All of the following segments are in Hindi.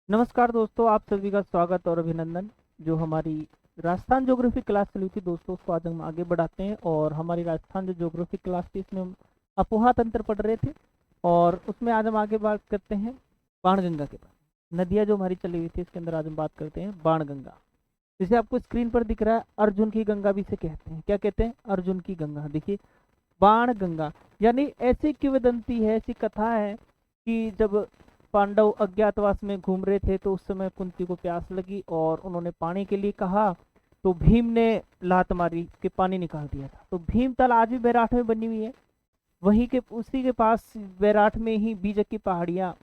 नमस्कार दोस्तों, आप सभी का स्वागत और अभिनंदन। जो हमारी राजस्थान ज्योग्राफी क्लास चली थी दोस्तों, उसको आज हम आगे बढ़ाते हैं। और हमारी राजस्थान जो ज्योग्राफी क्लास थी इसमें हम अपोहा तंत्र पढ़ रहे थे, और उसमें आज हम आगे बात करते हैं बाणगंगा के बारे में। नदियाँ जो हमारी चली हुई थी इसके अंदर आज हम बात करते हैं बाणगंगा। जैसे आपको स्क्रीन पर दिख रहा है, अर्जुन की गंगा भी इसे कहते हैं। क्या कहते हैं? अर्जुन की गंगा। देखिए, बाण गंगा यानी ऐसी किंवदंती है, ऐसी कथा है कि जब पांडव अज्ञातवास में घूम रहे थे तो उस समय कुंती को प्यास लगी और उन्होंने पानी के लिए कहा, तो भीम ने लात मारी कि पानी निकाल दिया था। तो भीमताल आज भी बैराठ में बनी हुई है, वहीं के उसी के पास बैराठ में ही बीजक की पहाड़ियाँ,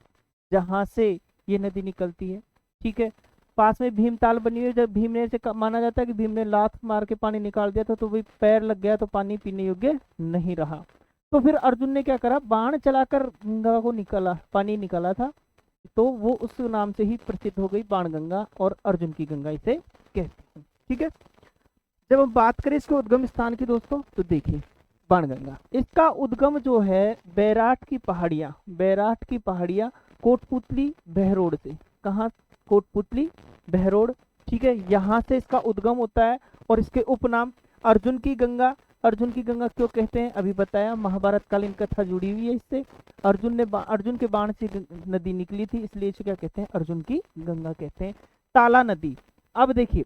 जहाँ से ये नदी निकलती है। ठीक है, पास में भीमताल बनी हुई है। जब भीम ने माना जाता है कि भीम ने लात मार के पानी निकाल दिया था, तो वही पैर लग गया तो पानी पीने योग्य नहीं रहा। तो फिर अर्जुन ने क्या करा, बाण चलाकर गंगा को निकाला, पानी निकाला था। तो वो उस नाम से ही प्रसिद्ध हो गई बाण गंगा, और अर्जुन की गंगा इसे कहते हैं। ठीक है, जब हम बात करें इसके उद्गम स्थान की दोस्तों, तो देखिए बाणगंगा, इसका उद्गम जो है बैराठ की पहाड़ियाँ, बैराठ की पहाड़ियाँ कोटपुतली बहरोड से। कहाँ? कोटपुतली बहरोड। ठीक है, यहाँ से इसका उद्गम होता है, और इसके उपनाम अर्जुन की गंगा। अर्जुन की गंगा क्यों कहते हैं अभी बताया, महाभारत कालीन कथा जुड़ी हुई है इससे। अर्जुन के बाण से नदी निकली थी, इसलिए इसे क्या कहते हैं? अर्जुन की गंगा कहते हैं। ताला नदी, अब देखिए,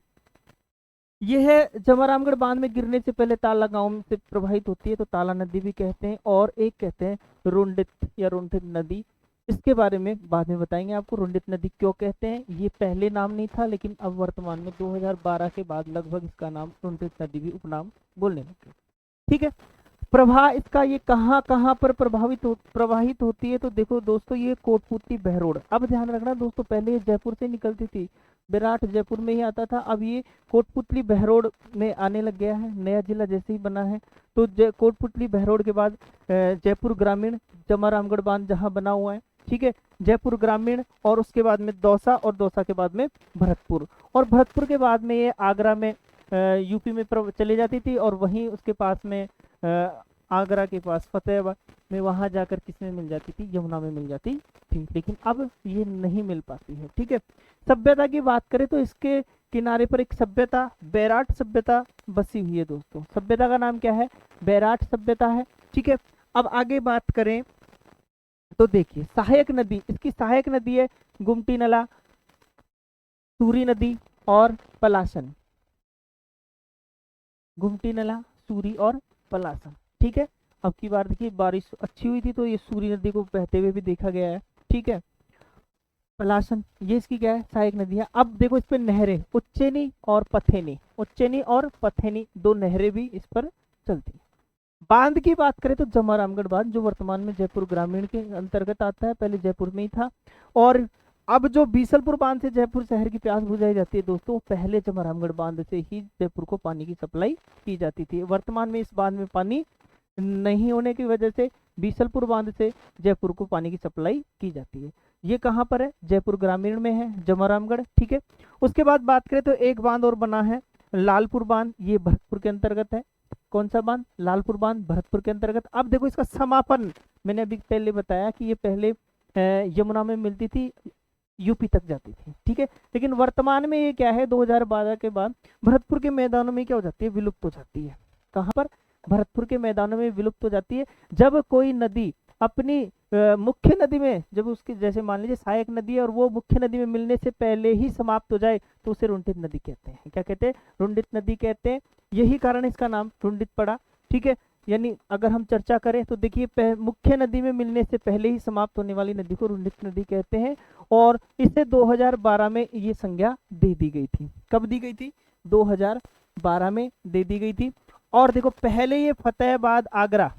यह है जमरामगढ़ बांध में गिरने से पहले ताला गांव से प्रवाहित होती है, तो ताला नदी भी कहते हैं। और एक कहते हैं रुंडित या रुंडित नदी, इसके बारे में बाद में बताएंगे आपको। रुंडित नदी क्यों कहते हैं, ये पहले नाम नहीं था, लेकिन अब वर्तमान में 2012 के बाद लगभग इसका नाम रुंडित नदी भी उपनाम बोलने लगे। ठीक है, प्रवाह इसका ये कहाँ कहाँ पर प्रवाहित होती है, तो देखो दोस्तों, ये कोटपुतली बहरोड। अब ध्यान रखना दोस्तों, पहले ये जयपुर से निकलती थी, विराट जयपुर में ही आता था। अब ये कोटपुतली बहरोड में आने लग गया है, नया जिला जैसे ही बना है। तो कोटपुतली बहरोड के बाद जयपुर ग्रामीण, जमारामगढ़ बांध जहाँ बना हुआ है। ठीक है, जयपुर ग्रामीण, और उसके बाद में दौसा, और दौसा के बाद में भरतपुर, और भरतपुर के बाद में ये आगरा में यूपी में चले जाती थी। और वहीं उसके पास में आगरा के पास फतेहाबाद में, वहां जाकर किसमें मिल जाती थी? यमुना में मिल जाती थी। लेकिन अब ये नहीं मिल पाती है। ठीक है, सभ्यता की बात करें तो इसके किनारे पर एक सभ्यता, बैराठ सभ्यता बसी हुई है दोस्तों। सभ्यता का नाम क्या है? बैराठ सभ्यता है। ठीक है, अब आगे बात करें तो देखिए, सहायक नदी, इसकी सहायक नदी है गुमटी नला, सूरी नदी और पलासन। गुमटी नला, सूरी और पलासन। ठीक है, अब की बार देखिए, बारिश अच्छी हुई थी तो ये सूरी नदी को बहते हुए भी देखा गया है। ठीक है, पलासन ये इसकी क्या है? सहायक नदी है। अब देखो, इस पर नहरें उच्चैनी और पथेनी, उच्चैनी और पथेनी दो नहरें भी इस पर चलती है। बांध की बात करें तो जमारामगढ़ बांध, जो वर्तमान में जयपुर ग्रामीण के अंतर्गत आता है, पहले जयपुर में ही था। और अब जो बीसलपुर बांध से जयपुर शहर की प्यास बुझाई जाती है दोस्तों, पहले जमारामगढ़ बांध से ही जयपुर को पानी की सप्लाई की जाती थी। वर्तमान में इस बांध में पानी नहीं होने की वजह से बीसलपुर बांध से जयपुर को पानी की सप्लाई की जाती है। ये कहाँ पर है? जयपुर ग्रामीण में है, जमारामगढ़। ठीक है, उसके बाद बात करें तो एक बांध और बना है, लालपुर बांध, ये भरतपुर के अंतर्गत है। कौन सा बांध? लालपुर बांध, भरतपुर के अंतर्गत। अब देखो, इसका समापन मैंने अभी पहले बताया कि ये पहले यमुना में मिलती थी, यूपी तक जाती थी। ठीक है, लेकिन वर्तमान में ये क्या है, 2012 के बाद भरतपुर के मैदानों में क्या हो जाती है? विलुप्त हो जाती है। कहाँ पर? भरतपुर के मैदानों में विलुप्त हो जाती है। जब कोई नदी अपनी मुख्य नदी में, जब उसकी, जैसे मान लीजिए सहायक नदी है और वो मुख्य नदी में मिलने से पहले ही समाप्त हो जाए, तो उसे रुंडित नदी कहते हैं। क्या कहते हैं? रुंडित नदी कहते हैं। यही कारण इसका नाम रुंडित पड़ा। ठीक है, यानी अगर हम चर्चा करें तो देखिए, मुख्य नदी में मिलने से पहले ही समाप्त होने वाली नदी को रुंडित नदी कहते हैं। और इसे 2012 में ये संज्ञा दे दी गई थी। कब दी गई थी? 2012 में दे दी गई थी। और देखो, पहले ये फतेहाबाद आगरा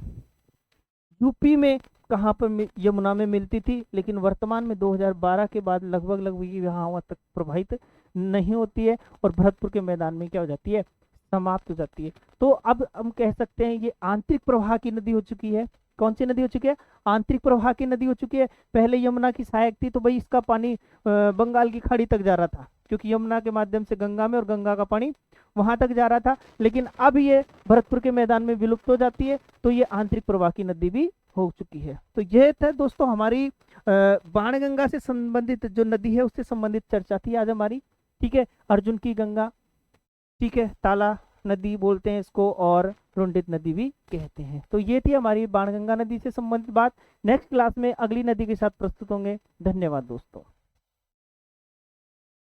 यूपी में कहाँ पर यमुना में मिलती थी, लेकिन वर्तमान में 2012 के बाद लगभग यहाँ तक प्रभावित नहीं होती है, और भरतपुर के मैदान में क्या हो जाती है? समाप्त हो जाती है। तो अब हम कह सकते हैं ये आंतरिक प्रवाह की नदी हो चुकी है। कौन सी नदी हो चुकी है? आंतरिक प्रवाह की नदी हो चुकी है। पहले यमुना की सहायक थी, तो भाई इसका पानी बंगाल की खाड़ी तक जा रहा था, क्योंकि यमुना के माध्यम से गंगा में, और गंगा का पानी वहां तक जा रहा था। लेकिन अब ये भरतपुर के मैदान में विलुप्त हो जाती है, तो ये आंतरिक प्रवाह की नदी भी हो चुकी है। तो ये था दोस्तों हमारी बाणगंगा से संबंधित जो नदी है उससे संबंधित चर्चा थी आज हमारी। ठीक है, अर्जुन की गंगा, ठीक है, ताला नदी बोलते हैं इसको और रुंडित नदी भी कहते हैं। तो ये थी हमारी बाणगंगा नदी से संबंधित बात। नेक्स्ट क्लास में अगली नदी के साथ प्रस्तुत होंगे। धन्यवाद दोस्तों।